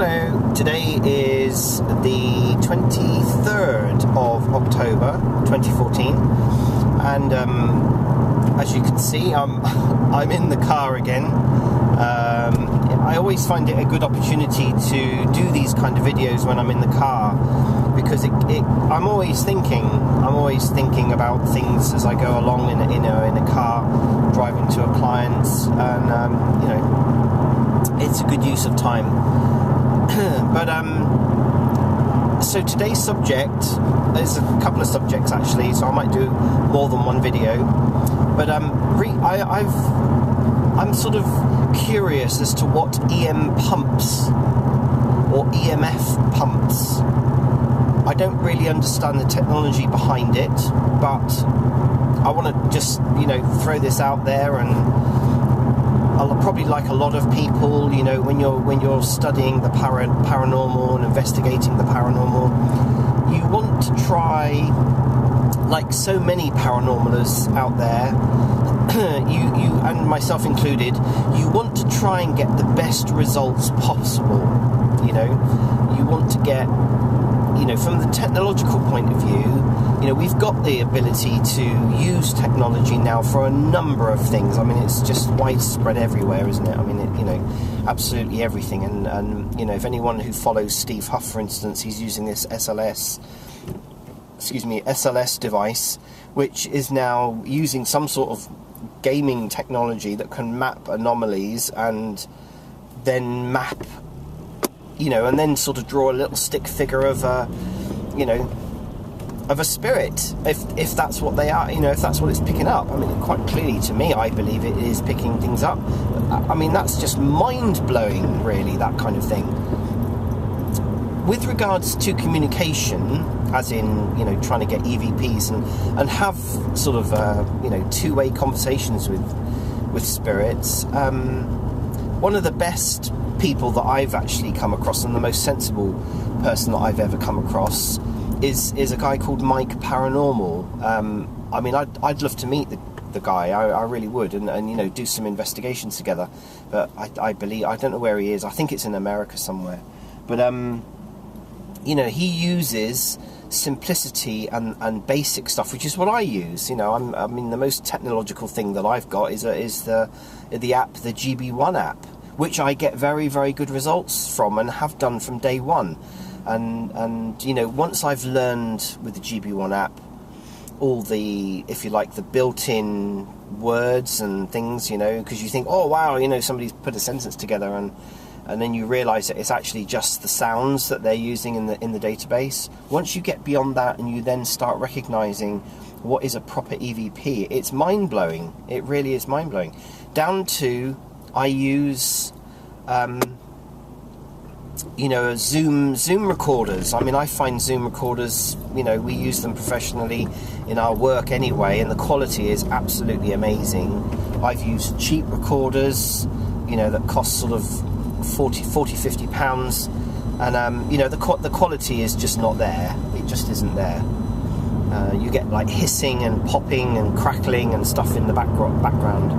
Hello, today is the 23rd of October 2014 and as you can see I'm in the car again. I always find it a good opportunity to do these kind of videos when I'm in the car because I'm always thinking about things as I go along in a car driving to a client, and it's a good use of time. But so today's subject, there's a couple of subjects actually, so I might do more than one video. But I'm sort of curious as to what EM pumps or EMF pumps. I don't really understand the technology behind it, but I want to just throw this out there. And I'll probably, like a lot of people, when you're studying the paranormal and investigating the paranormal, you want to try, like so many paranormalers out there, you and myself included, you want to try and get the best results possible. You want to get, from the technological point of view, we've got the ability to use technology now for a number of things. I mean, it's just widespread everywhere, isn't it? I mean, absolutely everything. And if anyone who follows Steve Huff, for instance, he's using this SLS device, which is now using some sort of gaming technology that can map anomalies and then map, and then sort of draw a little stick figure of a spirit, if that's what they are, if that's what it's picking up. I mean, quite clearly to me, I believe it is picking things up. I mean, that's just mind-blowing, really, that kind of thing. With regards to communication, as in, trying to get EVPs and have sort of, two-way conversations with spirits, one of the best people that I've actually come across, and the most sensible person that I've ever come across, is a guy called Mike Paranormal. I mean, I'd love to meet the guy. I really would, and do some investigations together. But I believe, I don't know where he is. I think it's in America somewhere. But he uses simplicity and basic stuff, which is what I use. I mean, the most technological thing that I've got is the app, the GB1 app, which I get very, very good results from and have done from day one. And once I've learned with the GB1 app all the, if you like, the built-in words and things, because you think, oh wow, somebody's put a sentence together, and then you realise that it's actually just the sounds that they're using in the database. Once you get beyond that and you then start recognising what is a proper EVP, it's mind-blowing. It really is mind-blowing. Down to, I use Zoom recorders. I mean, I find Zoom recorders, we use them professionally in our work anyway, and the quality is absolutely amazing. I've used cheap recorders, that cost sort of 50 pounds, and the quality is just not there. It just isn't there. You get like hissing and popping and crackling and stuff in the background.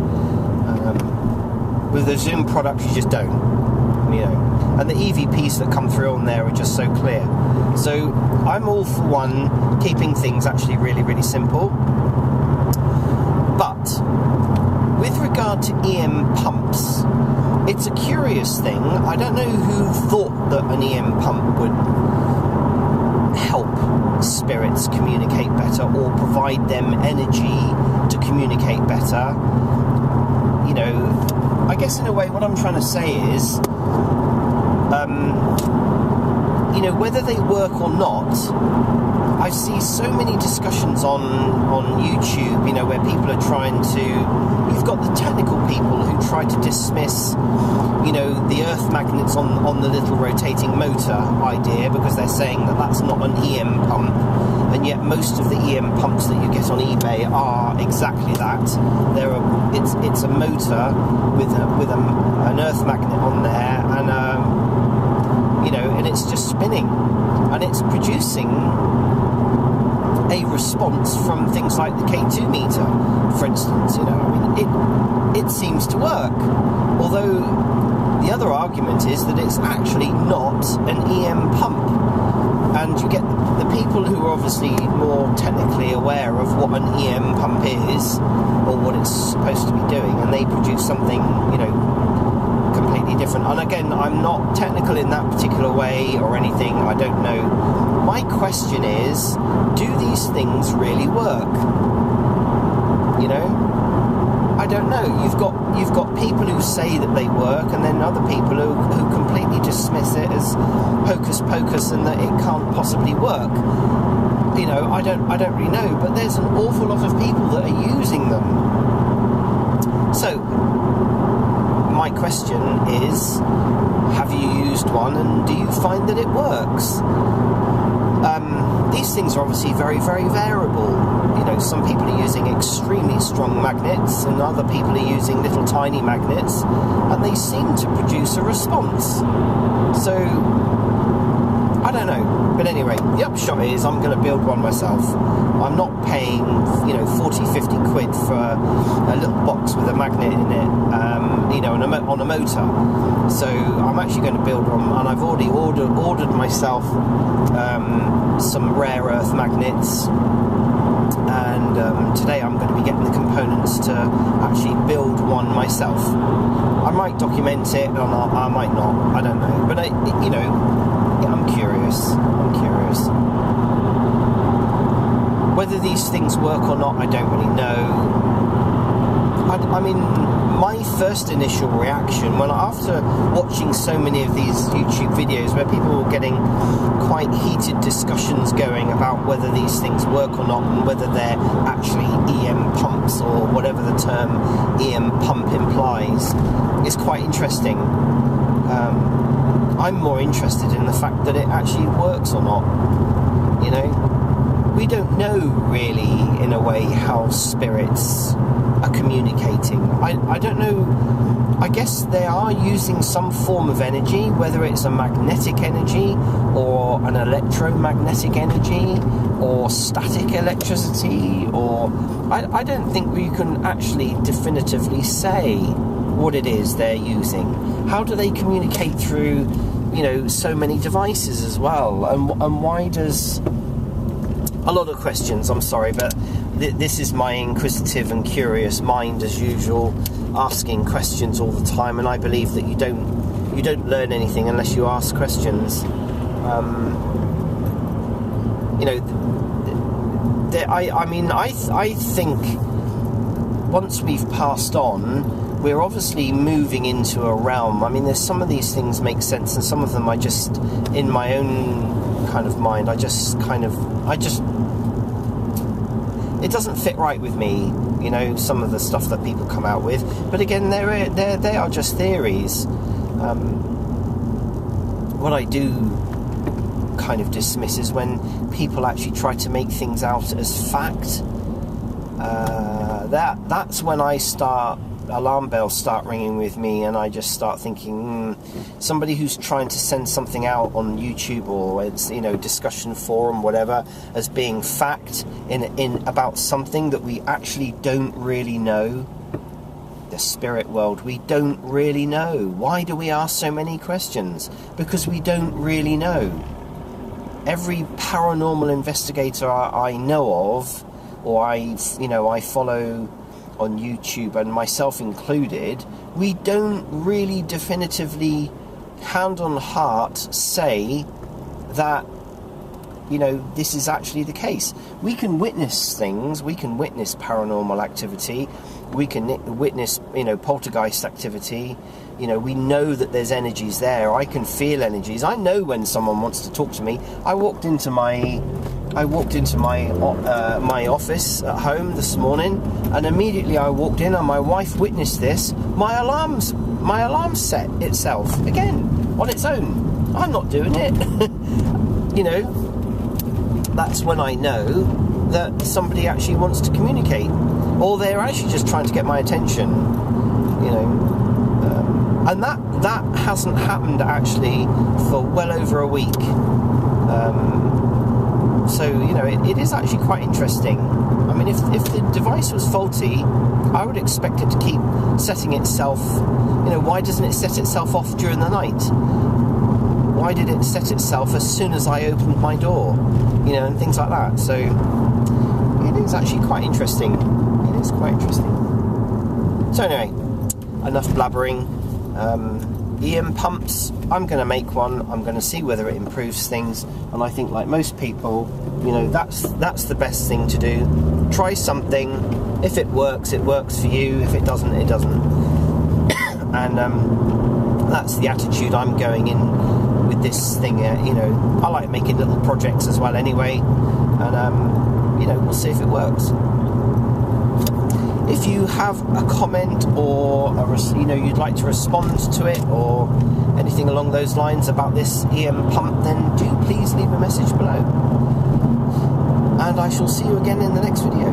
With the Zoom products, you just don't. And the EVPs that come through on there are just so clear. So I'm all for one, keeping things actually really, really simple. But with regard to EM pumps, it's a curious thing. I don't know who thought that an EM pump would help spirits communicate better or provide them energy to communicate better. I guess in a way what I'm trying to say is, whether they work or not, I see so many discussions on YouTube, where people are trying to, you've got the technical people who try to dismiss, the earth magnets on the little rotating motor idea, because they're saying that that's not an EM pump, and yet most of the EM pumps that you get on eBay are exactly that. It's a motor with an earth magnet on there, and and it's just spinning, and it's producing a response from things like the K2 meter, for instance. It seems to work, although the other argument is that it's actually not an EM pump. And you get the people who are obviously more technically aware of what an EM pump is, or what it's supposed to be doing, and they produce something, completely different. And again, I'm not technical in that particular way or anything, I don't know. My question is, do these things really work? I don't know. You've got people who say that they work, and then other people who completely dismiss it as hocus pocus and that it can't possibly work. I don't really know, but there's an awful lot of people that are using them. So my question is, have you used one, and do you find that it works? These things are obviously very, very variable. Some people are using extremely strong magnets, and other people are using little tiny magnets, and they seem to produce a response. So, I don't know. But anyway, the upshot is I'm going to build one myself. I'm not paying, 40, 50 quid for a little box with a magnet in it, on a motor. So I'm actually going to build one, and I've already ordered myself some rare earth magnets. And today I'm going to be getting the components to actually build one myself. I might document it, or I might not. I don't know. But I'm curious. Whether these things work or not, I don't really know. I mean, my first initial reaction, after watching so many of these YouTube videos where people were getting quite heated discussions going about whether these things work or not, and whether they're actually EM pumps or whatever the term EM pump implies, is quite interesting. I'm more interested in the fact that it actually works or not. We don't know really, in a way, how spirits are communicating. I don't know. I guess they are using some form of energy, whether it's a magnetic energy or an electromagnetic energy or static electricity, or I don't think we can actually definitively say what it is they're using. How do they communicate through, so many devices as well? And why does... A lot of questions, I'm sorry, but this is my inquisitive and curious mind, as usual, asking questions all the time, and I believe that you don't learn anything unless you ask questions. I think once we've passed on, we're obviously moving into a realm. I mean, there's some of these things make sense, and some of them I just, in my own kind of mind, it doesn't fit right with me, some of the stuff that people come out with. But again, they are just theories. What I do kind of dismiss is when people actually try to make things out as fact. That's when alarm bells start ringing with me, and I just start thinking, somebody who's trying to send something out on YouTube or it's discussion forum, whatever, as being fact in about something that we actually don't really know. The spirit world, we don't really know. Why do we ask so many questions? Because we don't really know. Every paranormal investigator I know of, or I follow on YouTube, and myself included, we don't really definitively, hand on heart, say that this is actually the case. We can witness things, we can witness paranormal activity, we can witness poltergeist activity. We know that there's energies there. I can feel energies. I know when someone wants to talk to me. I walked into my my office at home this morning, and immediately I walked in, and my wife witnessed this. My alarm set itself again on its own. I'm not doing it. That's when I know that somebody actually wants to communicate, or they're actually just trying to get my attention. And that hasn't happened actually for well over a week. So, you know, it is actually quite interesting. I mean, if the device was faulty, I would expect it to keep setting itself. You know, why doesn't it set itself off during the night? Why did it set itself as soon as I opened my door? You know, and things like that. So it is actually quite interesting. It is quite interesting. So anyway, enough blabbering. EM pumps, I'm going to make one. I'm going to see whether it improves things, and I think, like most people, you know, that's the best thing to do. Try something. If it works for you. If it doesn't, it doesn't. And that's the attitude I'm going in with this thing. You know, I like making little projects as well anyway, and you know, we'll see if it works. If you have a comment or you know, you'd like to respond to it or anything along those lines about this EM pump, then do please leave a message below. And I shall see you again in the next video.